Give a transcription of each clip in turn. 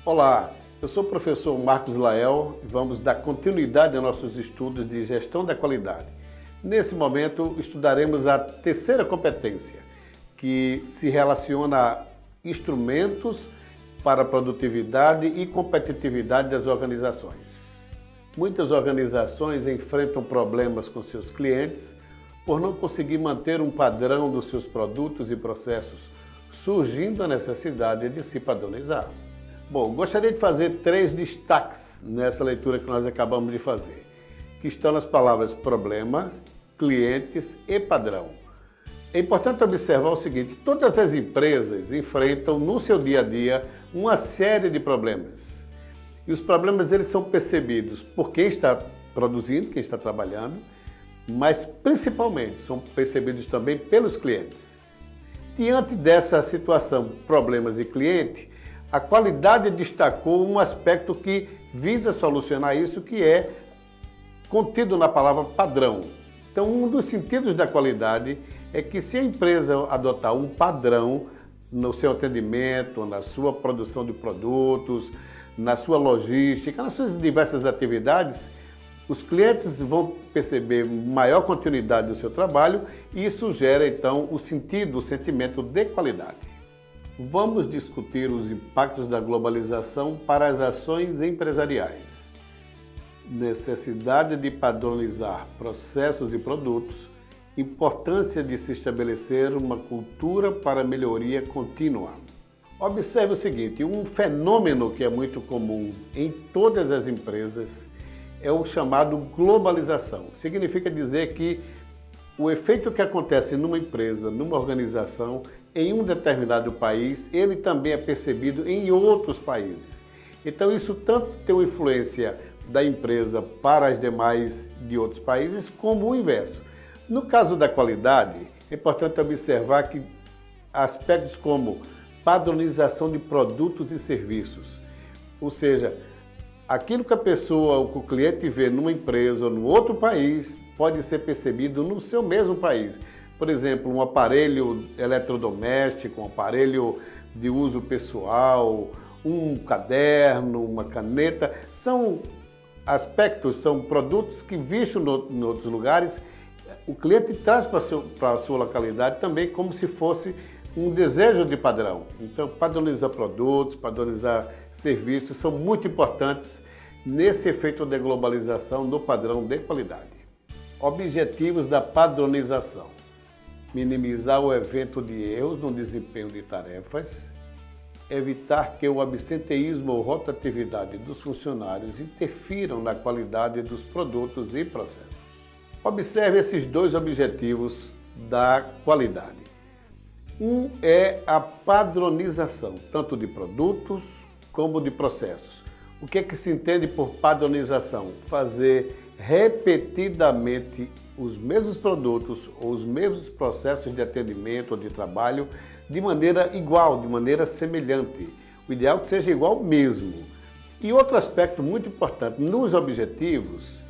Olá, eu sou o professor Marcos Lael e vamos dar continuidade aos nossos estudos de gestão da qualidade. Nesse momento, estudaremos a terceira competência, que se relaciona a instrumentos para a produtividade e competitividade das organizações. Muitas organizações enfrentam problemas com seus clientes por não conseguir manter um padrão dos seus produtos e processos, surgindo a necessidade de se padronizar. Bom, gostaria de fazer 3 destaques nessa leitura que nós acabamos de fazer, que estão nas palavras problema, clientes e padrão. É importante observar o seguinte: todas as empresas enfrentam no seu dia a dia uma série de problemas. E os problemas eles são percebidos por quem está produzindo, quem está trabalhando, mas principalmente são percebidos também pelos clientes. Diante dessa situação, problemas e cliente, a qualidade destacou um aspecto que visa solucionar isso, que é contido na palavra padrão. Então, um dos sentidos da qualidade é que se a empresa adotar um padrão no seu atendimento, na sua produção de produtos, na sua logística, nas suas diversas atividades, os clientes vão perceber maior continuidade do seu trabalho e isso gera, então, o sentido, o sentimento de qualidade. Vamos discutir os impactos da globalização para as ações empresariais. Necessidade de padronizar processos e produtos, importância de se estabelecer uma cultura para melhoria contínua. Observe o seguinte: um fenômeno que é muito comum em todas as empresas é o chamado globalização. Significa dizer que o efeito que acontece numa empresa, numa organização, em um determinado país, ele também é percebido em outros países. Então isso tanto tem uma influência da empresa para as demais de outros países, como o inverso. No caso da qualidade, é importante observar que aspectos como padronização de produtos e serviços, ou seja, aquilo que a pessoa, o cliente vê numa empresa ou no outro país, pode ser percebido no seu mesmo país. Por exemplo, um aparelho eletrodoméstico, um aparelho de uso pessoal, um caderno, uma caneta, são aspectos, são produtos que vistos em outros lugares, o cliente traz para a sua localidade também como se fosse um desejo de padrão. Então, padronizar produtos, padronizar serviços são muito importantes nesse efeito de globalização do padrão de qualidade. Objetivos da padronização: minimizar o evento de erros no desempenho de tarefas, evitar que o absenteísmo ou rotatividade dos funcionários interfiram na qualidade dos produtos e processos. Observe esses 2 objetivos da qualidade. Um é a padronização, tanto de produtos como de processos. O que é que se entende por padronização? Fazer repetidamente os mesmos produtos ou os mesmos processos de atendimento ou de trabalho de maneira igual, de maneira semelhante. O ideal é que seja igual mesmo. E outro aspecto muito importante nos objetivos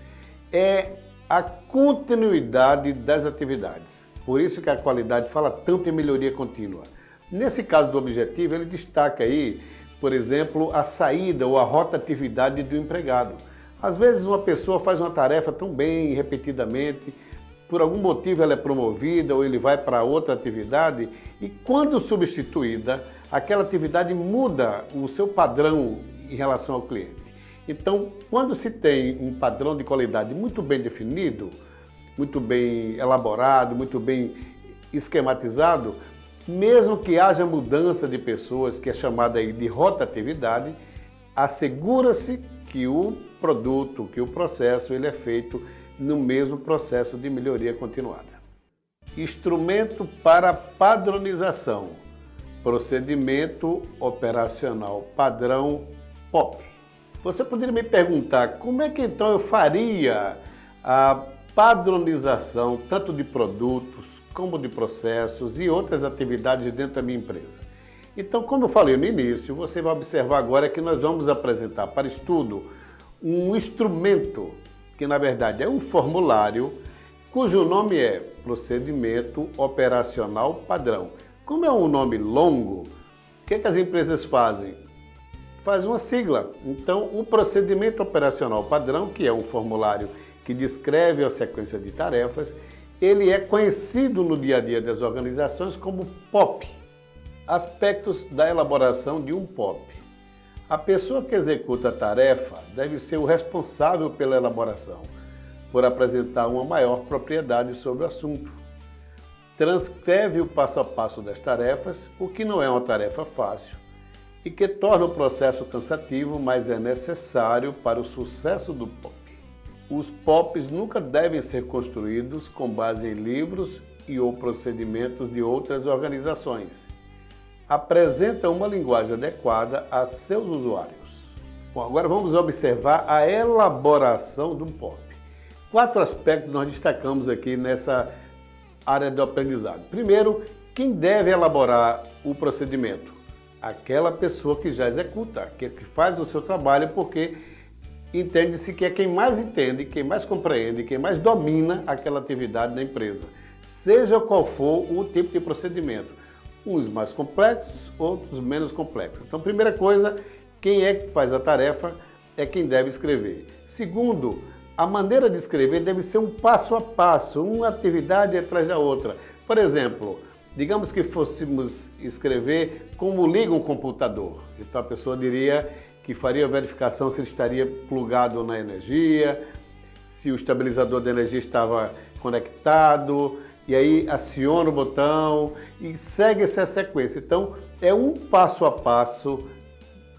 é a continuidade das atividades. Por isso que a qualidade fala tanto em melhoria contínua. Nesse caso do objetivo, ele destaca aí, por exemplo, a saída ou a rotatividade do empregado. Às vezes uma pessoa faz uma tarefa tão bem, repetidamente, por algum motivo ela é promovida ou ele vai para outra atividade e quando substituída, aquela atividade muda o seu padrão em relação ao cliente. Então, quando se tem um padrão de qualidade muito bem definido, muito bem elaborado, muito bem esquematizado, mesmo que haja mudança de pessoas, que é chamada aí de rotatividade, assegura-se que o produto, que o processo, ele é feito no mesmo processo de melhoria continuada. Instrumento para padronização, procedimento operacional padrão POP. Você poderia me perguntar como é que então eu faria a padronização tanto de produtos como de processos e outras atividades dentro da minha empresa. Então, como eu falei no início, você vai observar agora que nós vamos apresentar para estudo um instrumento que, na verdade, é um formulário cujo nome é Procedimento Operacional Padrão. Como é um nome longo, o que as empresas fazem? faz uma sigla. Então, o procedimento operacional padrão, que é um formulário que descreve a sequência de tarefas, ele é conhecido no dia a dia das organizações como POP. Aspectos da elaboração de um POP. A pessoa que executa a tarefa deve ser o responsável pela elaboração, por apresentar uma maior propriedade sobre o assunto. Transcreve o passo a passo das tarefas, o que não é uma tarefa fácil e que torna o processo cansativo, mas é necessário para o sucesso do POP. Os POPs nunca devem ser construídos com base em livros e ou procedimentos de outras organizações. Apresenta uma linguagem adequada a seus usuários. Bom, agora vamos observar a elaboração do POP. 4 aspectos nós destacamos aqui nessa área do aprendizado. Primeiro, quem deve elaborar o procedimento? Aquela pessoa que já executa, que faz o seu trabalho, porque entende-se que é quem mais entende, quem mais compreende, quem mais domina aquela atividade da empresa, seja qual for o tipo de procedimento. Uns mais complexos, outros menos complexos. Então, primeira coisa, quem é que faz a tarefa é quem deve escrever. Segundo, a maneira de escrever deve ser um passo a passo, uma atividade atrás da outra. Por exemplo, digamos que fôssemos escrever como liga um computador. Então a pessoa diria que faria a verificação se ele estaria plugado na energia, se o estabilizador de energia estava conectado, e aí aciona o botão e segue essa sequência. Então é um passo a passo,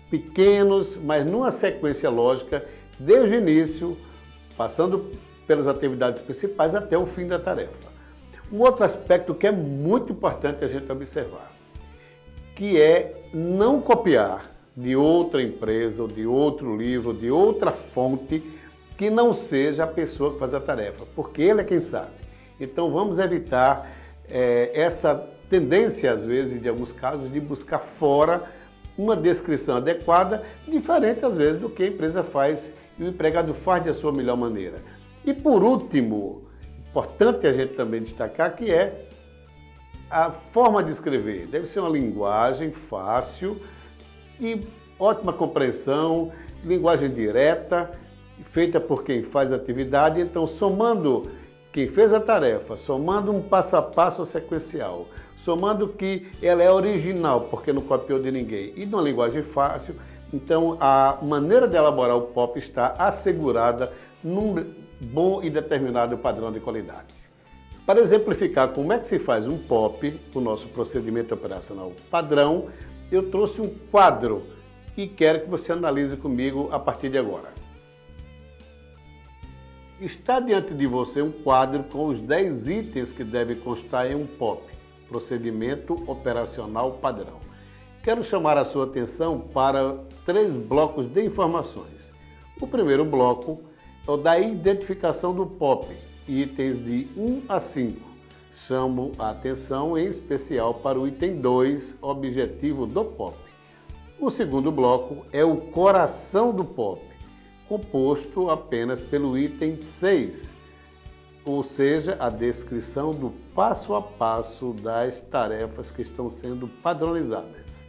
pequenos, mas numa sequência lógica, desde o início, passando pelas atividades principais até o fim da tarefa. Um outro aspecto que é muito importante a gente observar, que é não copiar de outra empresa, ou de outro livro, de outra fonte, que não seja a pessoa que faz a tarefa, porque ele é quem sabe. Então vamos evitar essa tendência, às vezes, de alguns casos, de buscar fora uma descrição adequada, diferente, às vezes, do que a empresa faz e o empregado faz da sua melhor maneira. E por último, importante a gente também destacar que é a forma de escrever. Deve ser uma linguagem fácil e ótima compreensão, linguagem direta, feita por quem faz a atividade. Então, somando quem fez a tarefa, somando um passo a passo sequencial, somando que ela é original, porque não copiou de ninguém, e numa linguagem fácil, então a maneira de elaborar o POP está assegurada num bom e determinado padrão de qualidade. Para exemplificar como é que se faz um POP, o nosso procedimento operacional padrão, eu trouxe um quadro e quero que você analise comigo a partir de agora. Está diante de você um quadro com os 10 itens que devem constar em um POP, procedimento operacional padrão. Quero chamar a sua atenção para 3 blocos de informações. O primeiro bloco é o da identificação do POP, itens de 1 a 5. Chamo a atenção em especial para o item 2, objetivo do POP. O segundo bloco é o coração do POP, composto apenas pelo item 6, ou seja, a descrição do passo a passo das tarefas que estão sendo padronizadas.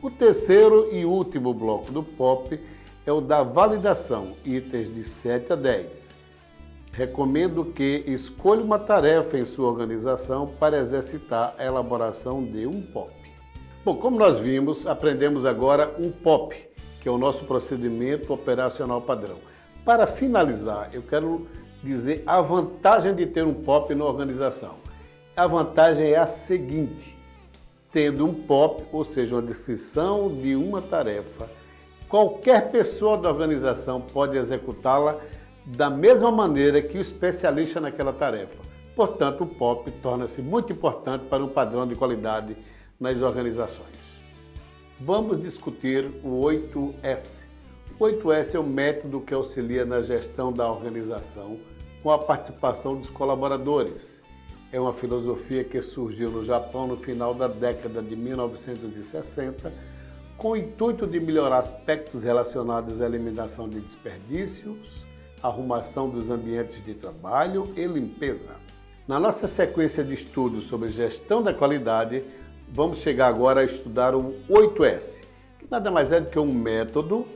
O terceiro e último bloco do POP é o da validação, itens de 7 a 10. Recomendo que escolha uma tarefa em sua organização para exercitar a elaboração de um POP. Bom, como nós vimos, aprendemos agora um POP, que é o nosso procedimento operacional padrão. Para finalizar, eu quero dizer a vantagem de ter um POP na organização. A vantagem é a seguinte: tendo um POP, ou seja, uma descrição de uma tarefa, qualquer pessoa da organização pode executá-la da mesma maneira que o especialista naquela tarefa. Portanto, o POP torna-se muito importante para um padrão de qualidade nas organizações. Vamos discutir o 8S. O 8S é o método que auxilia na gestão da organização com a participação dos colaboradores. É uma filosofia que surgiu no Japão no final da década de 1960, com o intuito de melhorar aspectos relacionados à eliminação de desperdícios, arrumação dos ambientes de trabalho e limpeza. Na nossa sequência de estudos sobre gestão da qualidade, vamos chegar agora a estudar o 8S, que nada mais é do que um método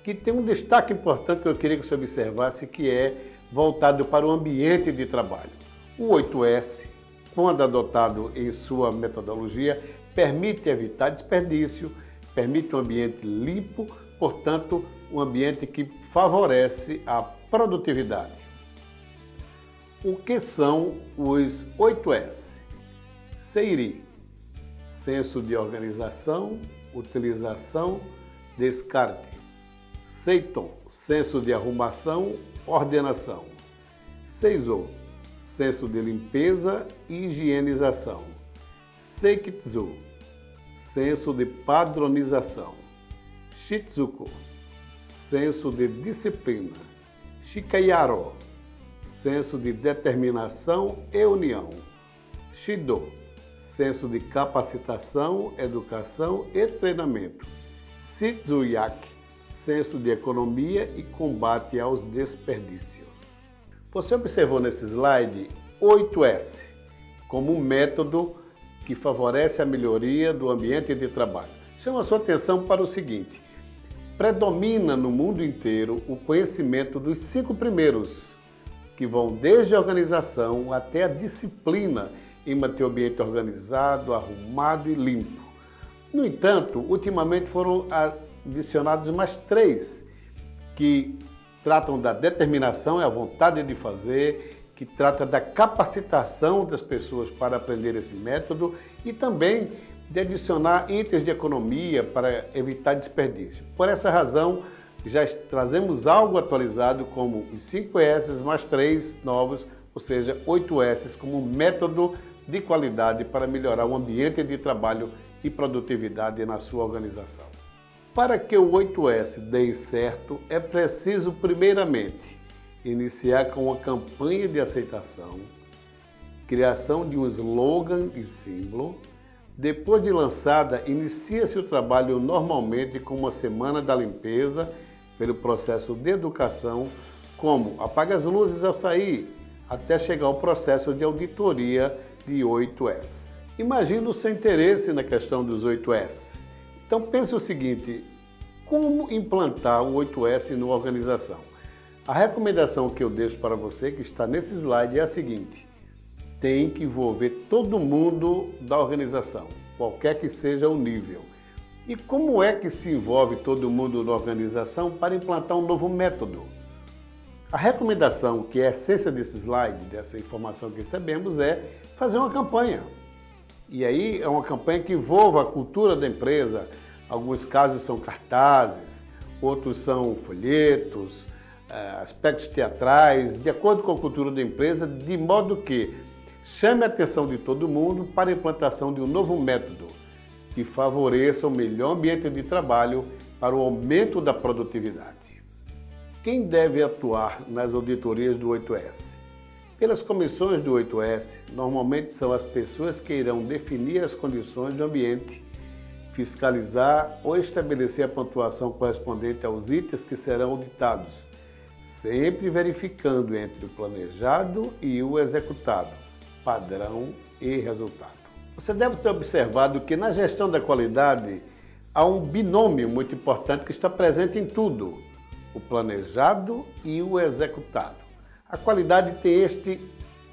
que tem um destaque importante que eu queria que você observasse, que é voltado para o ambiente de trabalho. O 8S, quando adotado em sua metodologia, permite evitar desperdício, permite um ambiente limpo, portanto, um ambiente que favorece a produtividade. O que são os 8S? SEIRI, senso de organização, utilização, descarte. SEITON, senso de arrumação, ordenação. SEIZO, senso de limpeza e higienização. SEIKITSU, senso de padronização. SHITSUKO, senso de disciplina. SHIKAYARO, senso de determinação e união. SHIDO, senso de capacitação, educação e treinamento. SHITSUYAKI, senso de economia e combate aos desperdícios. Você observou nesse slide 8S como um método que favorece a melhoria do ambiente de trabalho. Chama a sua atenção para o seguinte: predomina no mundo inteiro o conhecimento dos 5 primeiros, que vão desde a organização até a disciplina em manter o ambiente organizado, arrumado e limpo. No entanto, ultimamente foram adicionados mais 3, que tratam da determinação, é a vontade de fazer, que trata da capacitação das pessoas para aprender esse método e também de adicionar itens de economia para evitar desperdício. Por essa razão, já trazemos algo atualizado como os 5S mais 3 novos, ou seja, 8S como método de qualidade para melhorar o ambiente de trabalho e produtividade na sua organização. Para que o 8S dê certo, é preciso, primeiramente, iniciar com uma campanha de aceitação, criação de um slogan e símbolo. Depois de lançada, inicia-se o trabalho normalmente com uma semana da limpeza, pelo processo de educação, como apaga as luzes ao sair, até chegar ao processo de auditoria de 8S. Imagina o seu interesse na questão dos 8S. Então pense o seguinte: como implantar o 8S na organização? A recomendação que eu deixo para você, que está nesse slide, é a seguinte: tem que envolver todo mundo da organização, qualquer que seja o nível. E como é que se envolve todo mundo da organização para implantar um novo método? A recomendação, que é a essência desse slide, dessa informação que recebemos, é fazer uma campanha. E aí é uma campanha que envolva a cultura da empresa. Alguns casos são cartazes, outros são folhetos, aspectos teatrais, de acordo com a cultura da empresa, de modo que chame a atenção de todo mundo para a implantação de um novo método que favoreça o melhor ambiente de trabalho para o aumento da produtividade. Quem deve atuar nas auditorias do 8S? Pelas comissões do 8S, normalmente são as pessoas que irão definir as condições do ambiente, fiscalizar ou estabelecer a pontuação correspondente aos itens que serão auditados, sempre verificando entre o planejado e o executado, padrão e resultado. Você deve ter observado que na gestão da qualidade há um binômio muito importante que está presente em tudo: o planejado e o executado. A qualidade tem este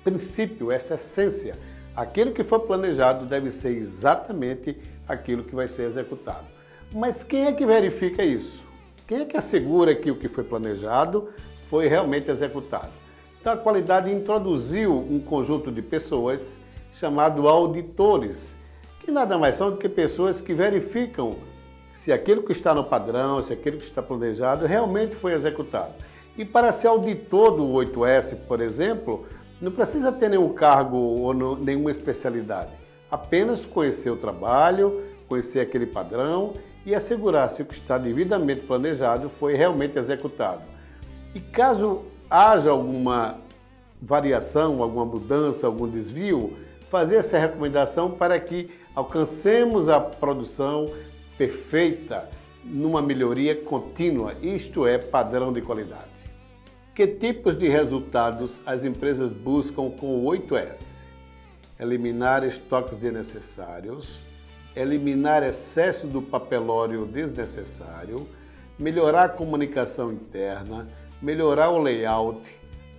princípio, essa essência. Aquilo que for planejado deve ser exatamente aquilo que vai ser executado. Mas quem é que verifica isso? Quem é que assegura que o que foi planejado foi realmente executado? Então a qualidade introduziu um conjunto de pessoas chamado auditores, que nada mais são do que pessoas que verificam se aquilo que está no padrão, se aquilo que está planejado realmente foi executado. E para ser auditor do 8S, por exemplo, não precisa ter nenhum cargo ou nenhuma especialidade. Apenas conhecer o trabalho, conhecer aquele padrão e assegurar se o que está devidamente planejado foi realmente executado. E caso haja alguma variação, alguma mudança, algum desvio, fazer essa recomendação para que alcancemos a produção perfeita numa melhoria contínua, isto é, padrão de qualidade. Que tipos de resultados as empresas buscam com o 8S? Eliminar estoques desnecessários, eliminar excesso do papelório desnecessário, melhorar a comunicação interna, melhorar o layout,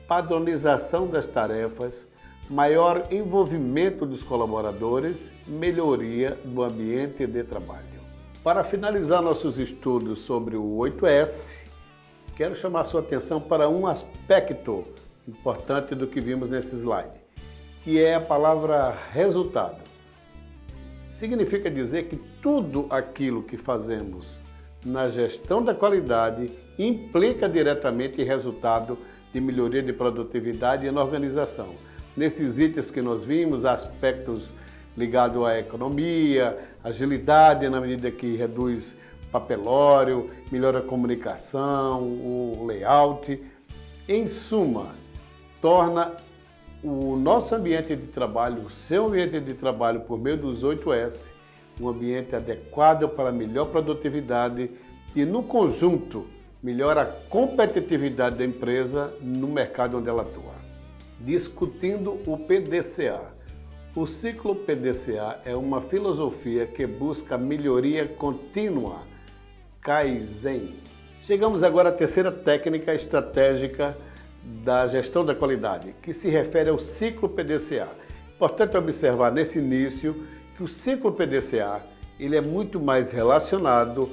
padronização das tarefas, maior envolvimento dos colaboradores, melhoria do ambiente de trabalho. Para finalizar nossos estudos sobre o 8S, quero chamar sua atenção para um aspecto importante do que vimos nesse slide, que é a palavra resultado. Significa dizer que tudo aquilo que fazemos na gestão da qualidade implica diretamente em resultado de melhoria de produtividade na organização. Nesses itens que nós vimos, aspectos ligados à economia, agilidade na medida que reduz papelório, melhora a comunicação, o layout. Em suma, torna o nosso ambiente de trabalho, o seu ambiente de trabalho por meio dos 8S, um ambiente adequado para melhor produtividade e, no conjunto, melhora a competitividade da empresa no mercado onde ela atua. Discutindo o PDCA. O ciclo PDCA é uma filosofia que busca melhoria contínua, Kaizen. Chegamos agora à terceira técnica estratégica da gestão da qualidade, que se refere ao ciclo PDCA. Importante observar nesse início que o ciclo PDCA ele é muito mais relacionado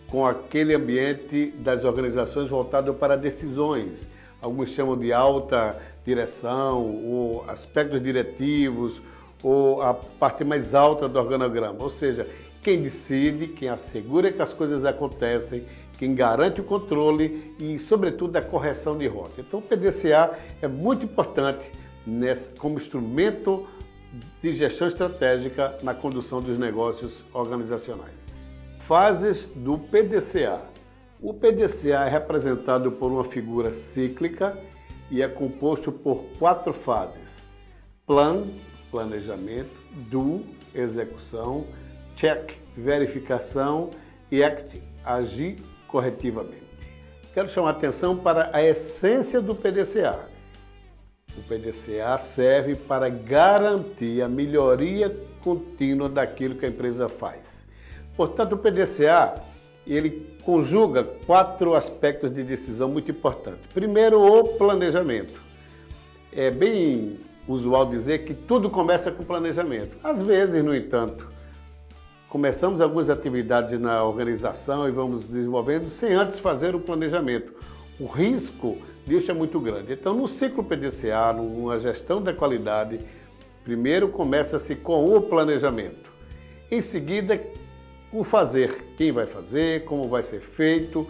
com aquele ambiente das organizações voltado para decisões. Alguns chamam de alta direção, ou aspectos diretivos, ou a parte mais alta do organograma. Ou seja, quem decide, quem assegura que as coisas acontecem, quem garante o controle e, sobretudo, a correção de rota. Então, o PDCA é muito importante como instrumento de gestão estratégica na condução dos negócios organizacionais. Fases do PDCA. O PDCA é representado por uma figura cíclica e é composto por 4 fases: Plan, planejamento; Do, execução; Check, verificação; e Act, agir corretivamente. Quero chamar a atenção para a essência do PDCA. O PDCA serve para garantir a melhoria contínua daquilo que a empresa faz. Portanto, o PDCA ele conjuga 4 aspectos de decisão muito importantes. Primeiro, o planejamento. É bem usual dizer que tudo começa com planejamento. Às vezes, no entanto, começamos algumas atividades na organização e vamos desenvolvendo sem antes fazer o planejamento. O risco disso é muito grande. Então, no ciclo PDCA, numa gestão da qualidade, primeiro começa-se com o planejamento. Em seguida, o fazer. Quem vai fazer, como vai ser feito.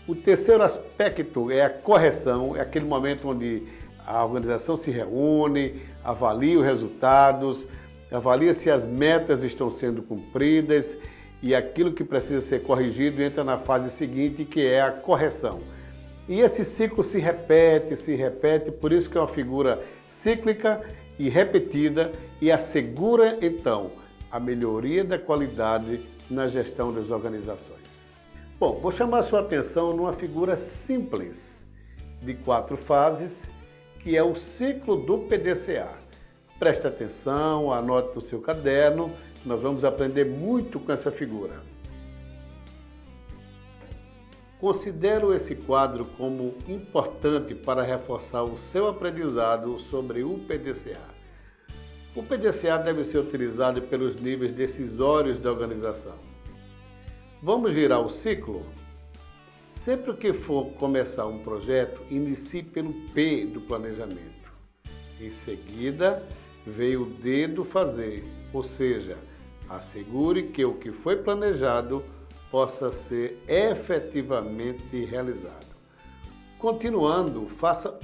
O terceiro aspecto é a correção, é aquele momento onde a organização se reúne, avalia os resultados, avalia se as metas estão sendo cumpridas e aquilo que precisa ser corrigido entra na fase seguinte, que é a correção. E esse ciclo se repete, por isso que é uma figura cíclica e repetida e assegura, então, a melhoria da qualidade na gestão das organizações. Bom, vou chamar a sua atenção numa figura simples de 4 fases, que é o ciclo do PDCA. Preste atenção, anote no seu caderno, nós vamos aprender muito com essa figura. Considero esse quadro como importante para reforçar o seu aprendizado sobre o PDCA. O PDCA deve ser utilizado pelos níveis decisórios da organização. Vamos girar o ciclo? Sempre que for começar um projeto, inicie pelo P do planejamento. Em seguida, veio o D do fazer, ou seja, assegure que o que foi planejado possa ser efetivamente realizado. Continuando, faça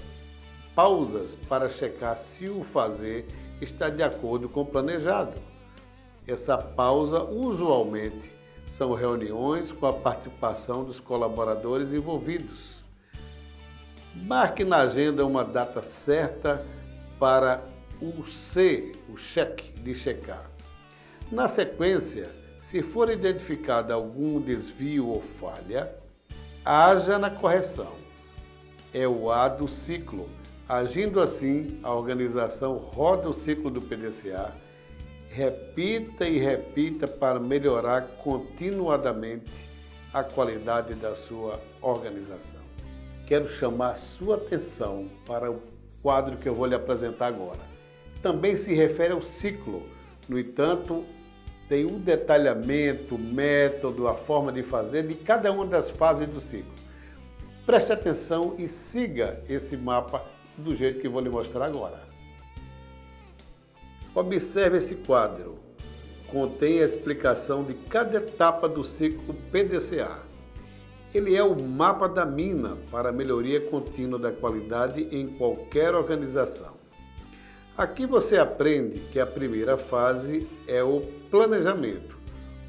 pausas para checar se o fazer está de acordo com o planejado. Essa pausa, usualmente, são reuniões com a participação dos colaboradores envolvidos. Marque na agenda uma data certa para o C, o check, de checar. Na sequência, se for identificado algum desvio ou falha, haja na correção. É o A do ciclo. Agindo assim, a organização roda o ciclo do PDCA, Repita e repita para melhorar continuadamente a qualidade da sua organização. Quero chamar a sua atenção para o quadro que eu vou lhe apresentar agora. Também se refere ao ciclo, no entanto, tem um detalhamento, o método, a forma de fazer de cada uma das fases do ciclo. Preste atenção e siga esse mapa do jeito que eu vou lhe mostrar agora. Observe esse quadro. Contém a explicação de cada etapa do ciclo PDCA. Ele é o mapa da mina para a melhoria contínua da qualidade em qualquer organização. Aqui você aprende que a primeira fase é o planejamento,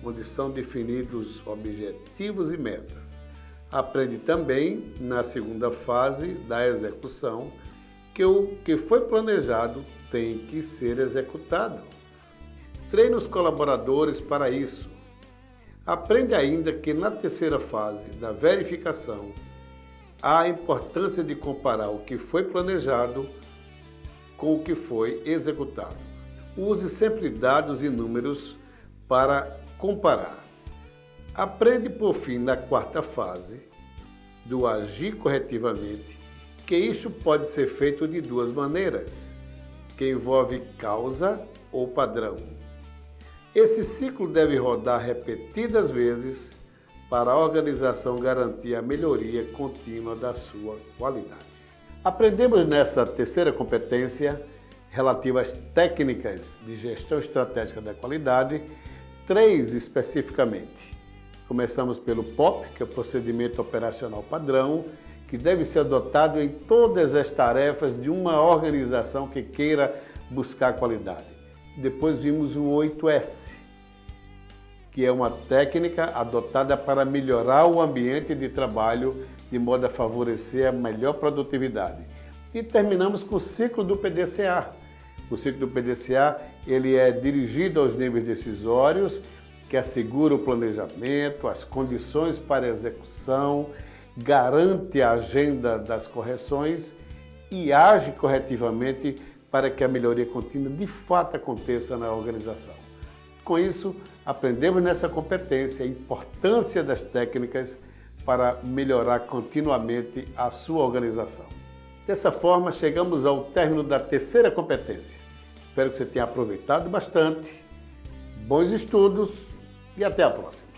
onde são definidos objetivos e metas. Aprende também, na segunda fase da execução, que o que foi planejado tem que ser executado. Treine os colaboradores para isso. Aprende ainda que na terceira fase da verificação, há a importância de comparar o que foi planejado com o que foi executado. Use sempre dados e números para comparar. Aprende, por fim, na quarta fase, do agir corretivamente, que isso pode ser feito de duas maneiras, que envolve causa ou padrão. Esse ciclo deve rodar repetidas vezes para a organização garantir a melhoria contínua da sua qualidade. Aprendemos nessa terceira competência, relativa às técnicas de gestão estratégica da qualidade, 3 especificamente. Começamos pelo POP, que é o Procedimento Operacional Padrão, que deve ser adotado em todas as tarefas de uma organização que queira buscar qualidade. Depois vimos o 8S, que é uma técnica adotada para melhorar o ambiente de trabalho de modo a favorecer a melhor produtividade. E terminamos com o ciclo do PDCA. O ciclo do PDCA ele é dirigido aos níveis decisórios, que assegura o planejamento, as condições para a execução, garante a agenda das correções e age corretivamente para que a melhoria contínua de fato aconteça na organização. Com isso, aprendemos nessa competência a importância das técnicas para melhorar continuamente a sua organização. Dessa forma, chegamos ao término da terceira competência. Espero que você tenha aproveitado bastante. Bons estudos e até a próxima.